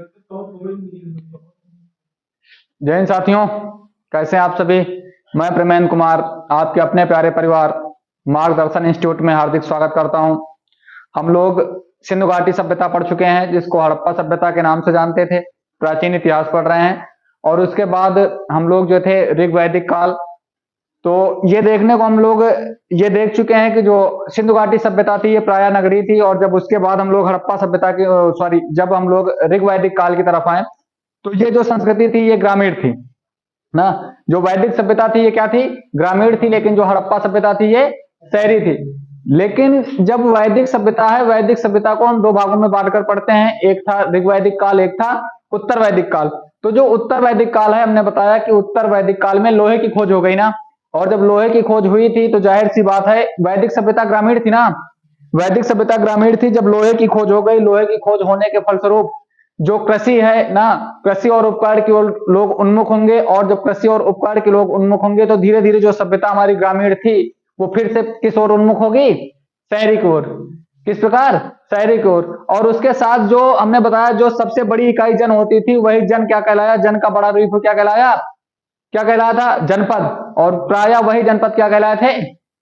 जय हिंद साथियों, कैसे हैं आप सभी। मैं प्रेमेंद्र कुमार आपके अपने प्यारे परिवार मार्गदर्शन इंस्टीट्यूट में हार्दिक स्वागत करता हूं। हम लोग सिंधु घाटी सभ्यता पढ़ चुके हैं, जिसको हड़प्पा सभ्यता के नाम से जानते थे। प्राचीन इतिहास पढ़ रहे हैं और उसके बाद हम लोग जो थे ऋग वैदिक काल। तो ये देखने को हम लोग ये देख चुके हैं कि जो सिंधु घाटी सभ्यता थी ये प्रायः नगरीय थी, और जब उसके बाद हम लोग हड़प्पा सभ्यता की जब हम लोग ऋग वैदिक काल की तरफ आए तो ये जो संस्कृति थी ये ग्रामीण थी ना। जो वैदिक सभ्यता थी ये क्या थी, ग्रामीण थी, लेकिन जो हड़प्पा सभ्यता थी ये शहरी थी। लेकिन जब वैदिक सभ्यता है, वैदिक सभ्यता को हम दो भागों में बांटकर पढ़ते हैं, एक था ऋग वैदिक काल, एक था उत्तर वैदिक काल। तो जो उत्तर वैदिक काल है, हमने बताया कि उत्तर वैदिक काल में लोहे की खोज हो गई ना, और जब लोहे की खोज हुई थी तो जाहिर सी बात है वैदिक सभ्यता ग्रामीण थी ना, वैदिक सभ्यता ग्रामीण थी। जब लोहे की खोज हो गई, लोहे की खोज होने के फलस्वरूप जो कृषि है ना, कृषि और उपकार की ओर लोग उन्मुख होंगे, और जब कृषि और उपकार के लोग उन्मुख होंगे तो धीरे धीरे जो सभ्यता हमारी ग्रामीण थी वो फिर से किस ओर उन्मुख होगी, शहरी की ओर। किस प्रकार, शहरी की ओर। और उसके साथ जो हमने बताया जो सबसे बड़ी इकाई जन होती थी वही जन क्या कहलाया, जन का बड़ा रूप क्या कहलाया, क्या कहलाया था, जनपद। और प्रायः वही जनपद क्या कहलाए थे,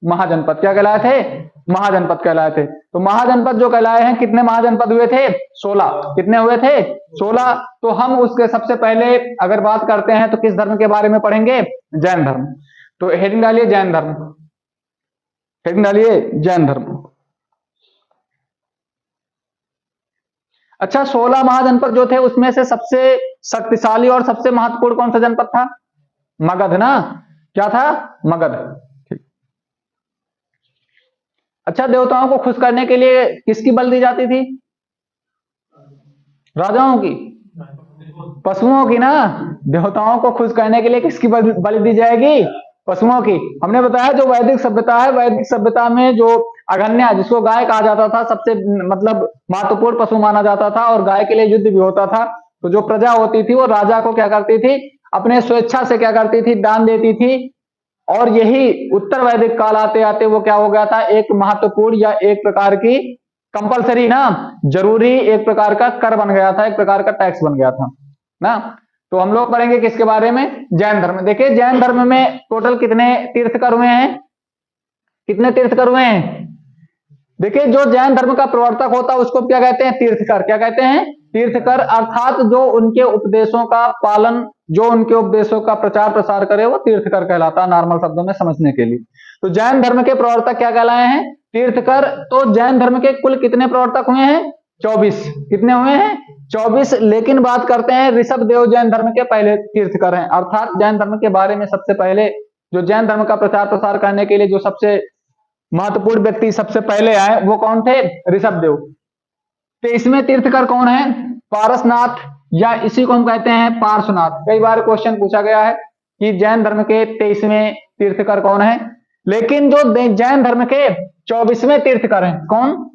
महाजनपद। क्या कहलाए थे, महाजनपद कहलाए थे। तो महाजनपद जो कहलाए हैं, कितने महाजनपद हुए थे, 16। कितने हुए थे, 16। तो हम उसके सबसे पहले अगर बात करते हैं तो किस धर्म के बारे में पढ़ेंगे, जैन धर्म। तो हेडिंग डालिए जैन धर्म, हेडिंग डालिए जैन धर्म। अच्छा, 16 महाजनपद जो थे उसमें से सबसे शक्तिशाली और सबसे महत्वपूर्ण कौन सा जनपद था, मगध ना। क्या था, मगध। अच्छा, देवताओं को खुश करने के लिए किसकी बलि दी जाती थी, राजाओं की, पशुओं की ना। देवताओं को खुश करने के लिए किसकी बलि दी जाएगी, पशुओं की। हमने बताया जो वैदिक सभ्यता है, वैदिक सभ्यता में जो अगन्या, जिसको गाय कहा जाता था, सबसे मतलब महत्वपूर्ण पशु माना जाता था, और गाय के लिए युद्ध भी होता था। तो जो प्रजा होती थी वो राजा को क्या करती थी, अपने स्वेच्छा से क्या करती थी, दान देती थी। और यही उत्तर वैदिक काल आते आते वो क्या हो गया था, एक महत्वपूर्ण या एक प्रकार की कंपलसरी ना, जरूरी एक प्रकार का कर बन गया था, एक प्रकार का टैक्स बन गया था ना। तो हम लोग पढ़ेंगे किसके बारे में, जैन धर्म। देखिए जैन धर्म में टोटल कितने तीर्थकर हुए हैं, कितने तीर्थकर हुए हैं। देखिए जो जैन धर्म का प्रवर्तक होता है उसको क्या कहते हैं, तीर्थकर। क्या कहते हैं, तीर्थकर। अर्थात जो उनके उपदेशों का पालन, जो उनके उपदेशों का प्रचार प्रसार करे वो तीर्थकर कहलाता है, नॉर्मल शब्दों में समझने के लिए। तो जैन धर्म के प्रवर्तक क्या कहलाए हैं, तीर्थकर। तो जैन धर्म के कुल कितने प्रवर्तक हुए हैं, 24। कितने हुए हैं, 24। लेकिन बात करते हैं ऋषभ देव जैन धर्म के पहले तीर्थकर हैं। अर्थात जैन धर्म के बारे में सबसे पहले जो जैन धर्म का प्रचार प्रसार करने के लिए जो सबसे महत्वपूर्ण व्यक्ति सबसे पहले आए वो कौन थे, ऋषभ देव। तो इसमें तीर्थकर कौन है, पारसनाथ, या इसी को हम कहते हैं पार्श्वनाथ। कई बार क्वेश्चन पूछा गया है कि जैन धर्म के 23वें तीर्थकर कौन है, लेकिन जो जैन धर्म के 24वें तीर्थकर हैं, कौन,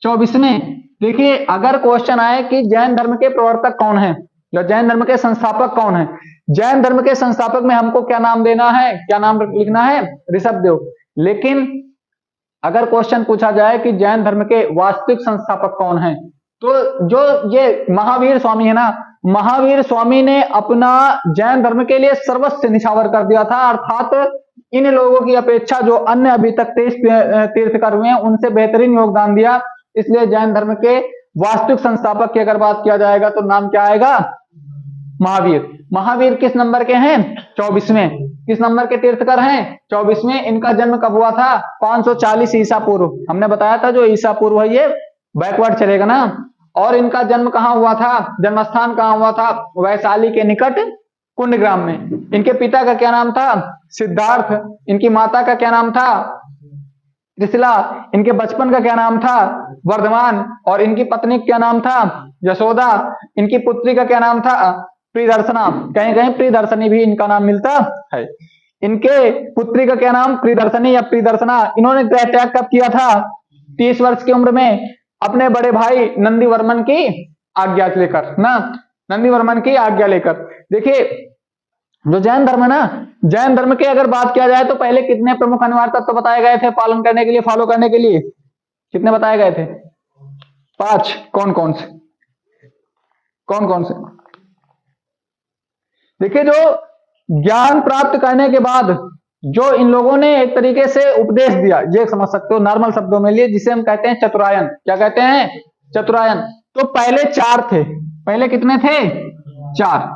24वें। देखिए अगर क्वेश्चन आए कि जैन धर्म के प्रवर्तक कौन है या जैन धर्म के संस्थापक कौन है, जैन धर्म के संस्थापक में हमको क्या नाम देना है, क्या नाम लिखना है, ऋषभ देव। लेकिन अगर क्वेश्चन पूछा जाए कि जैन धर्म के वास्तविक संस्थापक कौन हैं, तो जो ये महावीर स्वामी है ना, महावीर स्वामी ने अपना जैन धर्म के लिए सर्वस्व निछावर कर दिया था। अर्थात इन लोगों की अपेक्षा जो अन्य अभी तक 23 तीर्थकर हुए हैं उनसे बेहतरीन योगदान दिया। इसलिए जैन धर्म के वास्तविक संस्थापक की अगर बात किया जाएगा तो नाम क्या आएगा, महावीर। महावीर किस नंबर के हैं, 24वें। किस नंबर के तीर्थकर हैं, 24वें। इनका जन्म कब हुआ था, 540 ईसा पूर्व। हमने बताया था जो ईसा पूर्व है ये बैकवर्ड चलेगा ना। और इनका जन्म कहां हुआ था, जन्मस्थान कहां हुआ था, वैशाली के निकट कुंडग्राम में। इनके पिता का क्या नाम था, सिद्धार्थ। इनकी माता का क्या नाम था, त्रिशिला। इनके बचपन का क्या नाम था, वर्धमान। और इनकी पत्नी का क्या नाम था, यशोदा। इनकी पुत्री का क्या नाम था, प्रियदर्शना। कहीं कहीं प्रियदर्शनी भी इनका नाम मिलता है। इनके पुत्री का क्या नाम, प्रियदर्शनी या प्रियदर्शना। इन्होंने गृह त्याग कब किया था, 30 वर्ष की उम्र में, अपने बड़े भाई नंदीवर्मन की आज्ञा लेकर ना, नंदीवर्मन की आज्ञा लेकर। देखिए जो जैन धर्म है ना, जैन धर्म की अगर बात किया जाए तो पहले कितने प्रमुख अनिवार्य तत्व बताए गए थे पालन करने के लिए, फॉलो करने के लिए, कितने बताए गए थे, 5। कौन कौन से, कौन कौन से? देखिए, जो ज्ञान प्राप्त करने के बाद जो इन लोगों ने एक तरीके से उपदेश दिया, ये समझ सकते हो नॉर्मल शब्दों में लिए, जिसे हम कहते हैं चतुरायन। क्या कहते हैं? चतुरायन। तो पहले चार थे। पहले कितने थे? चार।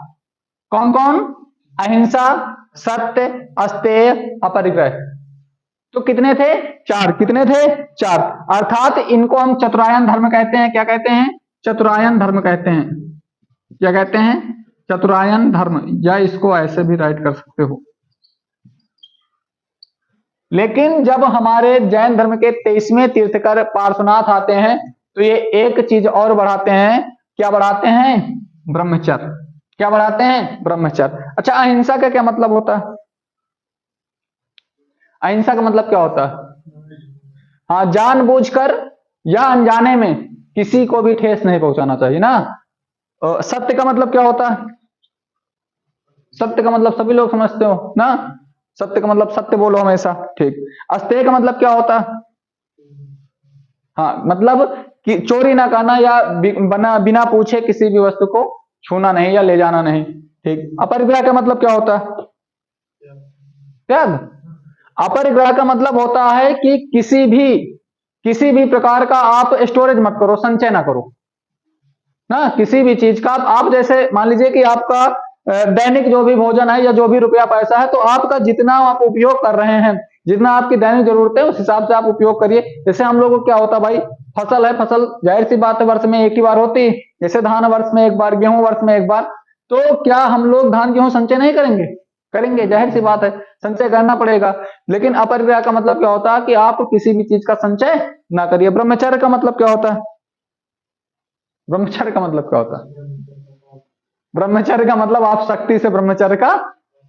कौन कौन? अहिंसा, सत्य, अस्तेय, अपरिग्रह। तो कितने थे? चार। कितने थे? चार। अर्थात इनको हम चतुरायन धर्म कहते हैं। क्या कहते हैं? चतुरायन धर्म कहते हैं। क्या कहते हैं? चतुरायन धर्म, या इसको ऐसे भी राइट कर सकते हो। लेकिन जब हमारे जैन धर्म के 23वें तीर्थकर पार्श्वनाथ आते हैं, तो ये एक चीज और बढ़ाते हैं। क्या बढ़ाते हैं? ब्रह्मचर्य। क्या बढ़ाते हैं? ब्रह्मचर्य। अच्छा, अहिंसा का क्या मतलब होता है? अहिंसा का मतलब क्या होता है? हाँ, जानबूझकर या अनजाने में किसी को भी ठेस नहीं पहुंचाना चाहिए ना। सत्य का मतलब क्या होता है? सत्य का मतलब सभी लोग समझते हो ना। सत्य का मतलब सत्य बोलो हमेशा। ठीक। अस्तेय का मतलब क्या होता है? हाँ, मतलब कि चोरी ना करना, या बिना पूछे किसी भी वस्तु को छूना नहीं या ले जाना नहीं। ठीक। अपरिग्रह का मतलब क्या होता है? त्याग। अपरिग्रह का मतलब होता है कि किसी भी प्रकार का आप स्टोरेज मत करो, संचय ना करो ना, किसी भी चीज का। आप जैसे मान लीजिए कि आपका दैनिक जो भी भोजन है या जो भी रुपया पैसा है, तो आपका जितना आप उपयोग कर रहे हैं, जितना आपकी दैनिक जरूरत है, उस हिसाब से आप उपयोग करिए। जैसे हम लोगों को क्या होता है भाई, फसल है, फसल जाहिर सी बात है वर्ष में एक ही बार होती है। जैसे धान वर्ष में एक बार, गेहूं वर्ष में एक बार। तो क्या हम लोग धान गेहूं संचय नहीं करेंगे? करेंगे, जाहिर सी बात है, संचय करना पड़ेगा। लेकिन अपरिग्रह का मतलब क्या होता है कि आप किसी भी चीज का संचय ना करिए। ब्रह्मचर्य का मतलब क्या होता है? ब्रह्मचर्य का मतलब क्या होता है? ब्रह्मचर्य का मतलब आप सख्ती से ब्रह्मचर्य का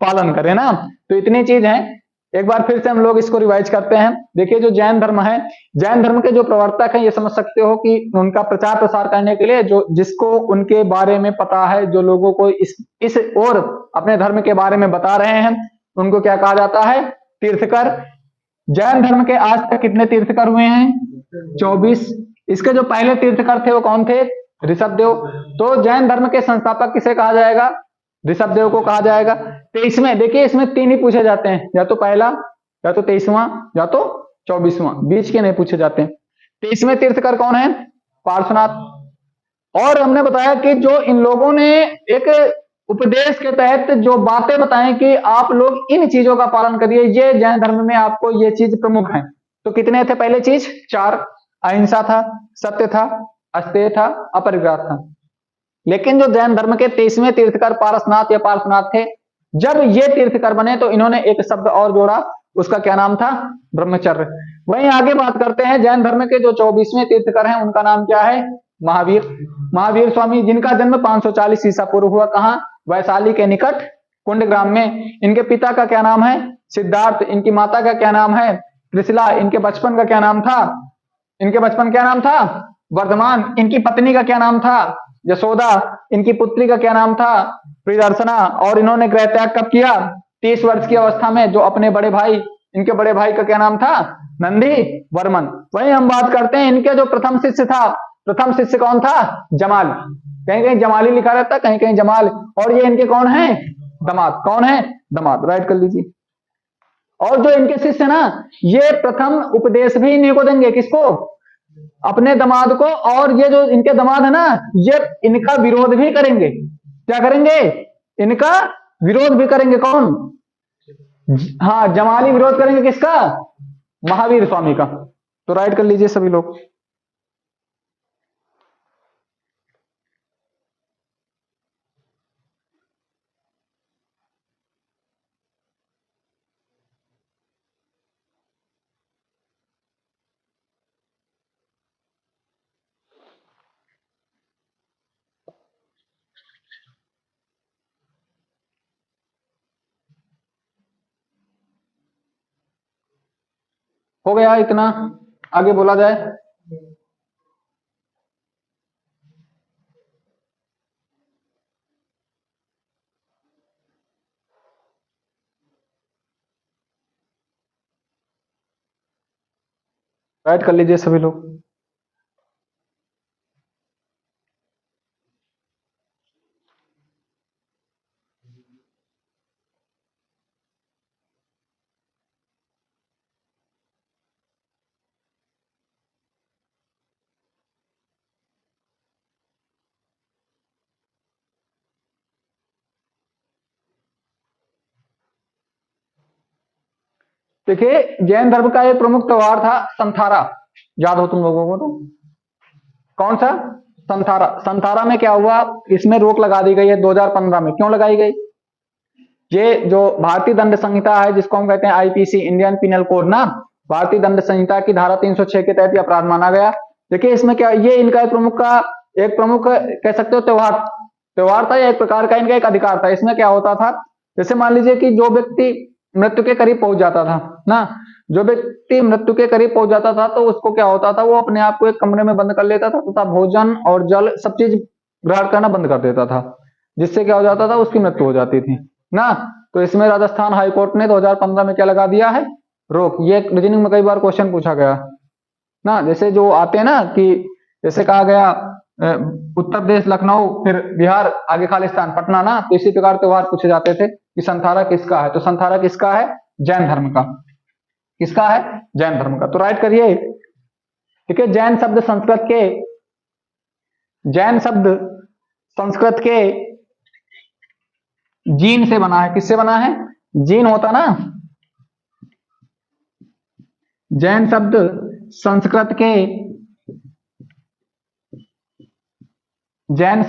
पालन करें ना। तो इतनी चीज है। एक बार फिर से हम लोग इसको रिवाइज करते हैं। देखिए, जो जैन धर्म है, जैन धर्म के जो प्रवर्तक हैं, ये समझ सकते हो कि उनका प्रचार प्रसार करने के लिए जो जिसको उनके बारे में पता है, जो लोगों को इस और अपने धर्म के बारे में बता रहे हैं, उनको क्या कहा जाता है? तीर्थकर। जैन धर्म के आज तक कितने तीर्थकर हुए हैं? 24। इसके जो पहले तीर्थकर थे वो कौन थे? ऋषभदेव। तो जैन धर्म के संस्थापक किसे कहा जाएगा? ऋषभदेव को कहा जाएगा। 23वें, देखिए इसमें तीन ही पूछे जाते हैं, या तो पहला, या तो 23वां, या तो 24वां, बीच के नहीं पूछे जाते हैं। 23वें तीर्थकर कौन है? पार्श्वनाथ। और हमने बताया कि जो इन लोगों ने एक उपदेश के तहत जो बातें बताएं कि आप लोग इन चीजों का पालन करिए, ये जैन धर्म में आपको ये चीज प्रमुख है। तो कितने थे पहले चीज? चार। अहिंसा था, सत्य था, अस्तेय था, अपरिग्रह था। लेकिन जो जैन धर्म के 23वें तीर्थकर पारसनाथ या पार्श्वनाथ थे, जब ये तीर्थकर बने तो इन्होंने एक शब्द और जोड़ा। उसका क्या नाम था? ब्रह्मचर्य। वहीं आगे बात करते हैं, जैन धर्म के जो 24वें तीर्थकर हैं, उनका नाम क्या है? महावीर। महावीर स्वामी, जिनका जन्म 540 ईसा पूर्व हुआ। कहां? वैशाली के निकट कुंडग्राम में। इनके पिता का क्या नाम है? सिद्धार्थ। इनकी माता का क्या नाम है? त्रिशिला। इनके बचपन का क्या नाम था? इनके बचपन क्या नाम था? वर्धमान। इनकी पत्नी का क्या नाम था? यशोदा। इनकी पुत्री का क्या नाम था? प्रियदर्शना। और इन्होंने गृह त्याग कब किया? 30 वर्ष की अवस्था में। जो अपने बड़े भाई, इनके बड़े भाई का क्या नाम था? नंदी वर्मन। वहीं हम बात करते हैं, इनके जो प्रथम शिष्य था, प्रथम शिष्य कौन था? जमाल। कहीं कहीं जमाली लिखा रहता, कहीं कहीं जमाल। और ये इनके कौन है? दामाद। कौन है? दामाद। राइट कर लीजिए। और जो इनके शिष्य ना, ये प्रथम उपदेश भी इन्हीं को देंगे। किसको? अपने दामाद को। और ये जो इनके दामाद है ना, ये इनका विरोध भी करेंगे। क्या करेंगे? इनका विरोध भी करेंगे। कौन? हाँ, जमाली विरोध करेंगे। किसका? महावीर स्वामी का। तो राइट कर लीजिए सभी लोग। हो गया इतना? आगे बोला जाए। राइट कर लीजिए सभी लोग। देखिए जैन धर्म का एक प्रमुख त्योहार था संथारा, याद हो तुम लोगों को तो? कौन सा? संथारा। संथारा में क्या हुआ, इसमें रोक लगा दी गई है 2015 में। क्यों लगाई गई? ये जो भारतीय दंड संहिता है, जिसको हम कहते हैं आईपीसी, इंडियन पिनल कोड ना, भारतीय दंड संहिता की धारा 306 के तहत अपराध माना गया। देखिए इसमें क्या, ये इनका एक प्रमुख कह सकते हो त्योहार था या एक प्रकार का इनका एक अधिकार था। इसमें क्या होता था, जैसे मान लीजिए कि जो व्यक्ति मृत्यु के करीब पहुंच जाता था ना, जो व्यक्ति मृत्यु के करीब पहुंच जाता था तो उसको क्या होता था, वो अपने आप को एक कमरे में बंद कर लेता था तथा भोजन और जल सब चीज ग्रहण करना बंद कर देता था, जिससे क्या हो जाता था, उसकी मृत्यु हो जाती थी ना। तो इसमें राजस्थान हाईकोर्ट ने 2015 में क्या लगा दिया है, रोक। ये रीजनिंग में कई बार क्वेश्चन पूछा गया ना, जैसे जो आते हैं ना कि जैसे कहा गया उत्तर प्रदेश लखनऊ, फिर बिहार आगे खालिस्तान पटना ना, तो इसी प्रकार त्योहार पूछे जाते थे कि संथारा किसका है। तो संथारा किसका है? जैन धर्म का। किसका है? जैन धर्म का। तो राइट करिए। ठीक है, जैन शब्द संस्कृत के जीन से बना है। किससे बना है? जीन होता ना, जैन शब्द संस्कृत के जीन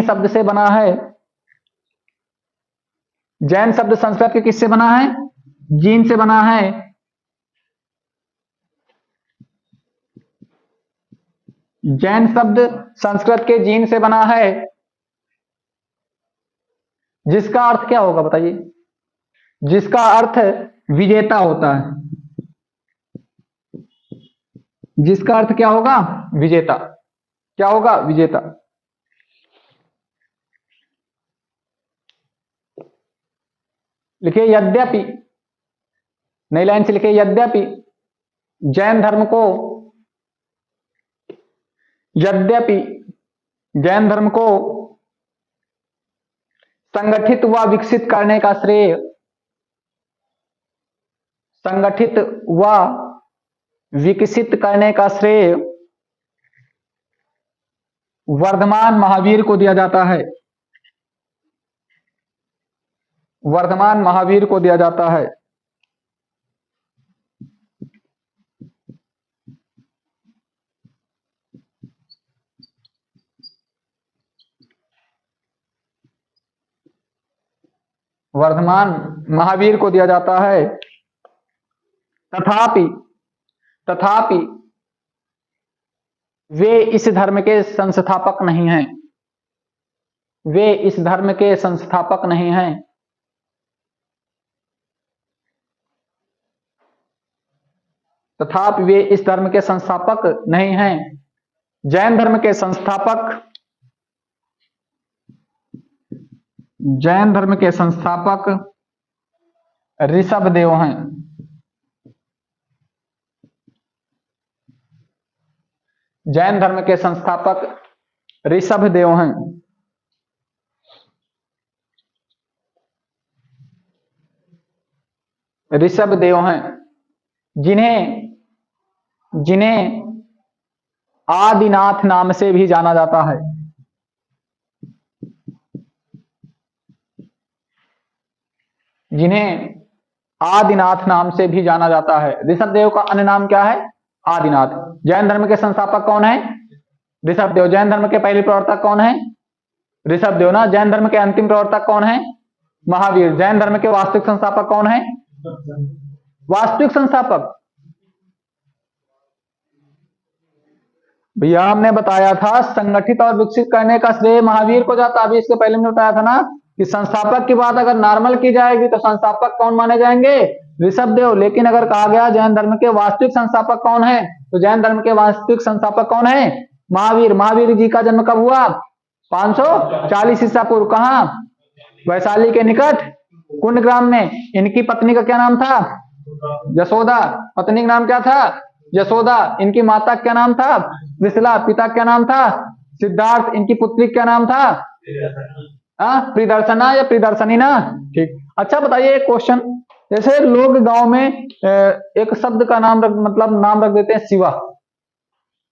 शब्द से बना है। जैन शब्द संस्कृत के किससे बना है? जीन से बना है। जैन शब्द संस्कृत के जीन से बना है, जिसका अर्थ क्या होगा बताइए? जिसका अर्थ विजेता होता है। जिसका अर्थ क्या होगा? विजेता। क्या होगा? विजेता। लिखिए यद्यपि, नई लाइन से लिखिए यद्यपि जैन धर्म को संगठित व विकसित करने का श्रेय वर्धमान महावीर को दिया जाता है। वर्धमान महावीर को दिया जाता है। वर्धमान महावीर को दिया जाता है। तथापि वे इस धर्म के संस्थापक नहीं हैं। वे इस धर्म के संस्थापक नहीं हैं। तथापि वे इस धर्म के संस्थापक नहीं हैं। जैन धर्म के संस्थापक ऋषभदेव हैं। जैन धर्म के संस्थापक ऋषभदेव हैं। ऋषभदेव हैं, जिन्हें आदिनाथ नाम से भी जाना जाता है। जिन्हें आदिनाथ नाम से भी जाना जाता है। ऋषभदेव का अन्य नाम क्या है? आदिनाथ। जैन धर्म के संस्थापक कौन है? ऋषभदेव। जैन धर्म के पहले प्रवर्तक कौन है? ऋषभदेव ना। जैन धर्म के अंतिम प्रवर्तक कौन है? महावीर। जैन धर्म के वास्तविक संस्थापक कौन है? वास्तविक संस्थापक भैया हमने बताया था संगठित और विकसित करने का श्रेय महावीर को जाता। अभी इसके पहले हमने बताया था ना कि संस्थापक की बात अगर नॉर्मल की जाएगी तो संस्थापक कौन माने जाएंगे? ऋषभदेव। लेकिन अगर कहा गया जैन धर्म के वास्तविक संस्थापक कौन है, तो जैन धर्म के वास्तविक संस्थापक कौन है? महावीर। महावीर जी का जन्म कब हुआ? 540 ईसा पूर्व। कहां? वैशाली के निकट कुंडग्राम में। इनकी पत्नी का क्या नाम था? यशोदा। पत्नी का नाम क्या था? यशोदा। इनकी माता क्या नाम था? विशला। पिता क्या नाम था? सिद्धार्थ। इनकी पुत्री क्या नाम था? प्रिदर्शना या प्रिदर्शनी ना। ठीक। अच्छा बताइए एक क्वेश्चन, जैसे लोग गांव में एक शब्द का नाम रख देते हैं शिवा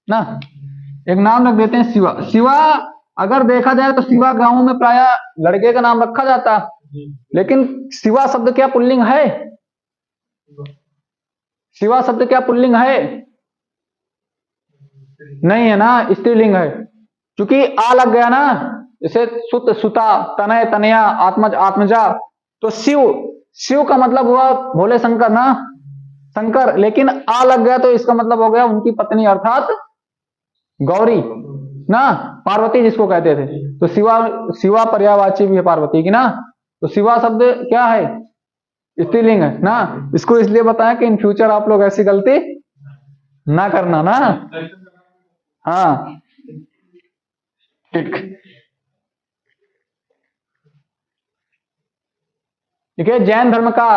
ना, एक नाम रख देते हैं शिवा। शिवा अगर देखा जाए तो शिवा गांव में प्राय लड़के का नाम रखा जाता, लेकिन शिवा शब्द क्या पुल्लिंग है? शिवा शब्द क्या पुल्लिंग है? नहीं है ना, स्त्रीलिंग है। क्योंकि आ लग गया ना, जैसे सुत सुता, तनय तनया, आत्मज आत्मजा, तो शिव, शिव का मतलब हुआ भोले शंकर ना, शंकर, लेकिन आ लग गया तो इसका मतलब हो गया उनकी पत्नी अर्थात गौरी ना, पार्वती जिसको कहते थे। तो शिवा, शिवा पर्यायवाची भी है पार्वती की ना, तो शिवा शब्द क्या है? स्त्रीलिंग है ना। इसको इसलिए बताया कि इन फ्यूचर आप लोग ऐसी गलती ना करना ना। हाँ ठीक। देखिए जैन धर्म का,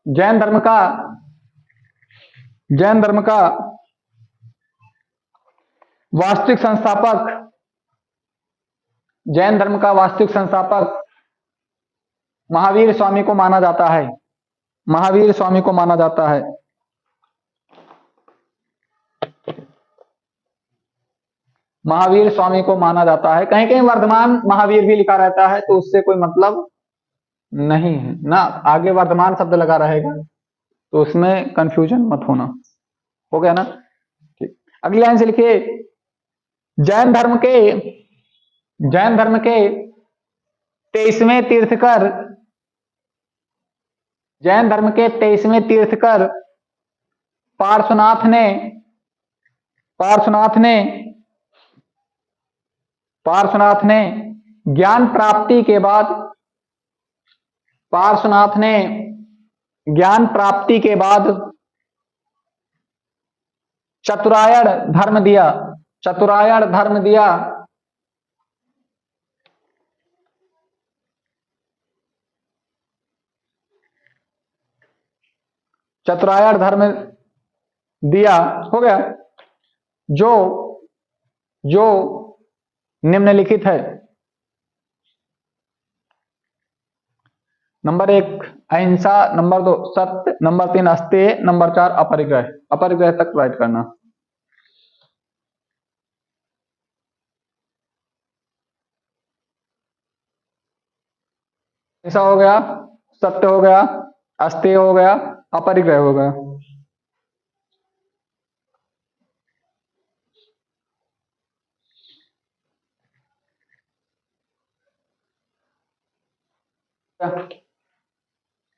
जैन धर्म का, जैन धर्म का वास्तविक संस्थापक, जैन धर्म का वास्तविक संस्थापक महावीर स्वामी को माना जाता है। महावीर स्वामी को माना जाता है। महावीर स्वामी को माना जाता है। कहीं कहीं वर्धमान महावीर भी लिखा रहता है, तो उससे कोई मतलब नहीं है ना, आगे वर्धमान शब्द लगा रहेगा तो उसमें कंफ्यूजन मत होना। हो गया ना, ठीक। अगली लाइन से लिखिए, जैन धर्म के, जैन धर्म के 23वें तीर्थकर, जैन धर्म के 23वें तीर्थकर पार्श्वनाथ ने, पार्श्वनाथ ने, पार्श्वनाथ ने ज्ञान प्राप्ति के बाद, पार्श्वनाथ ने ज्ञान प्राप्ति के बाद चतुरायण धर्म दिया, चतुरायण धर्म दिया। चतुरायण धर्म दिया, हो गया, जो, जो निम्नलिखित है। नंबर 1 अहिंसा, नंबर 2 सत्य, नंबर 3 अस्तेय, नंबर 4 अपरिग्रह। अपरिग्रह तक राइट करना। अहिंसा हो गया, सत्य हो गया, अस्तेय हो गया, अपरिग्रह हो गया।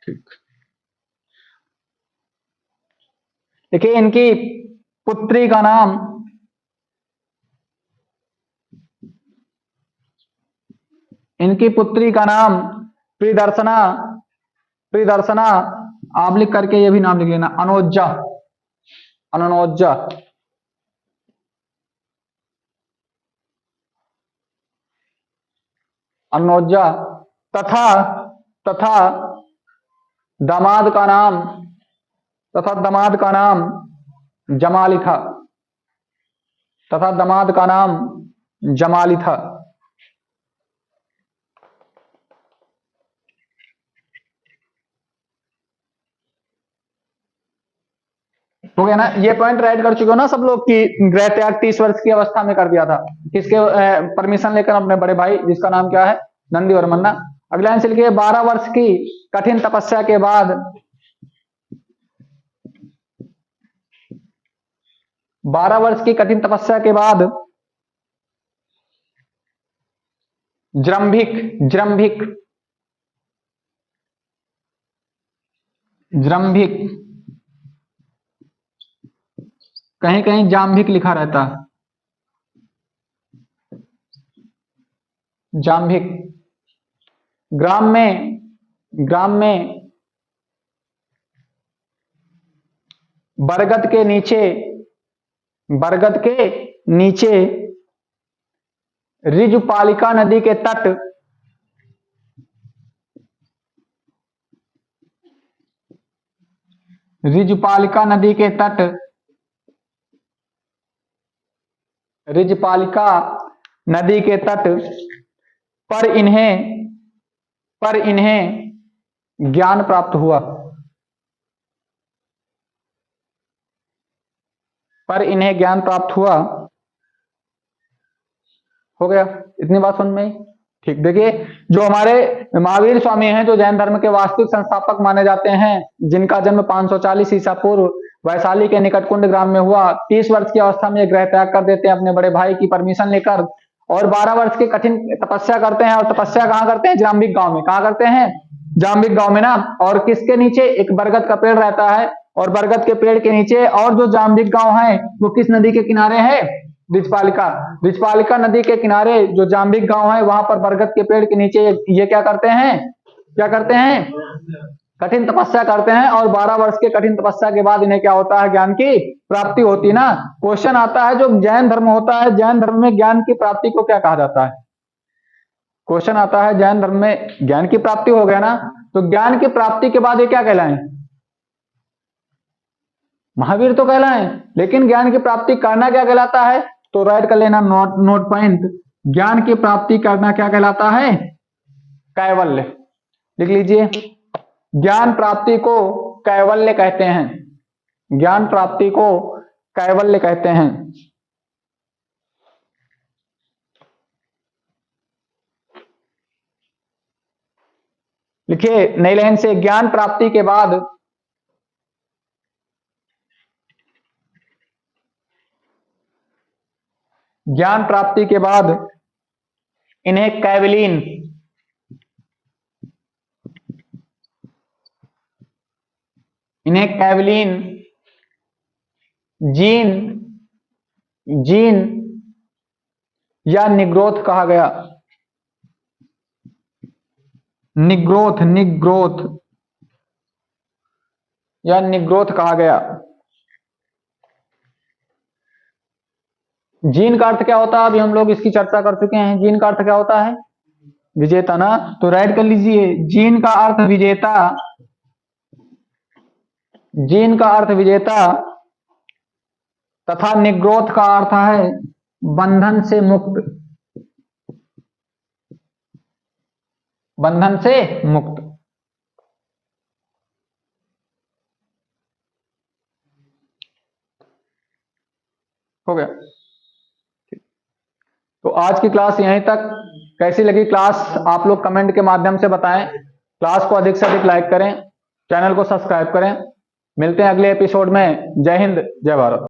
ठीक। देखिए इनकी पुत्री का नाम, इनकी पुत्री का नाम प्रियदर्शना, प्रियदर्शना, आप लिख करके ये भी नाम लिख लेना, अनोज्जा, अनोज्जा। अनोज्जा, तथा, तथा दामाद का नाम, तथा दामाद का नाम जमाली था, तथा दामाद का नाम जमाली था। हो गया ना, ये पॉइंट राइट कर चुके हो ना सब लोग कि गृह त्याग 30 वर्ष की अवस्था में कर दिया था, किसके परमिशन लेकर? अपने बड़े भाई जिसका नाम क्या है, नंदीवर्मन ना। अगला आंसर लिखिए, 12 वर्ष की कठिन तपस्या के बाद, 12 वर्ष की कठिन तपस्या के बाद जृंभिक, जृंभिक, जृंभिक, कहीं कहीं जाम्भिक लिखा रहता है, जाम्भिक, ग्राम में, ग्राम में बरगद के नीचे, बरगद के नीचे ऋजुपालिका नदी के तट, ऋजुपालिका नदी के तट, ऋजुपालिका नदी के तट पर इन्हें, पर इन्हें ज्ञान प्राप्त हुआ, पर इन्हें ज्ञान प्राप्त हुआ। हो गया, इतनी बात समझ में आई? ठीक, देखिए जो हमारे महावीर स्वामी हैं, जो जैन धर्म के वास्तविक संस्थापक माने जाते हैं, जिनका जन्म 540 ईसा पूर्व वैशाली के निकट कुंड ग्राम में हुआ। 30 वर्ष की अवस्था में ग्रह त्याग कर देते हैं अपने बड़े भाई की परमिशन लेकर, और 12 वर्ष की कठिन तपस्या करते हैं। और तपस्या कहाँ करते हैं? जाम्बिक गांव में। कहाँ करते हैं? जाम्बिक गांव में ना। और किसके नीचे? एक बरगद का पेड़ रहता है, और बरगद के पेड़ के नीचे, और जो जाम्बिक गांव है वो किस नदी के किनारे है? रिछपालिका नदी के किनारे जो जाम्बिक गांव है, वहां पर बरगद के पेड़ के नीचे ये क्या करते हैं? कठिन तपस्या करते हैं। और 12 वर्ष के कठिन तपस्या के बाद इन्हें क्या होता है? ज्ञान की प्राप्ति होती है ना। क्वेश्चन आता है, जो जैन धर्म होता है, जैन धर्म में ज्ञान की प्राप्ति को क्या कहा जाता है? क्वेश्चन आता है, जैन धर्म में ज्ञान की प्राप्ति हो गया ना, तो ज्ञान की प्राप्ति के बाद ये क्या कहलाएं? महावीर तो कहलाएं, लेकिन ज्ञान की प्राप्ति करना क्या कहलाता है? तो राइट कर लेना, नोट पॉइंट। ज्ञान की प्राप्ति करना क्या कहलाता है? कैवल्य। लिख लीजिए, ज्ञान प्राप्ति को कैवल्य कहते हैं। ज्ञान प्राप्ति को कैवल्य कहते हैं। लिखिए नई लाइन से, ज्ञान प्राप्ति के बाद इन्हें कैवलीन, जीन या निग्रोथ कहा गया। निग्रोथ या निग्रोथ कहा गया। जीन का अर्थ क्या होता है? अभी हम लोग इसकी चर्चा कर चुके हैं। जीन का अर्थ क्या होता है? विजेता ना। तो राइट कर लीजिए, जीन का अर्थ विजेता। जीन का अर्थ विजेता तथा निग्रोथ का अर्थ है बंधन से मुक्त। बंधन से मुक्त। हो गया। तो आज की क्लास यहीं तक। कैसी लगी क्लास आप लोग कमेंट के माध्यम से बताएं। क्लास को अधिक से अधिक लाइक करें, चैनल को सब्सक्राइब करें। मिलते हैं अगले एपिसोड में। जय हिंद, जय भारत।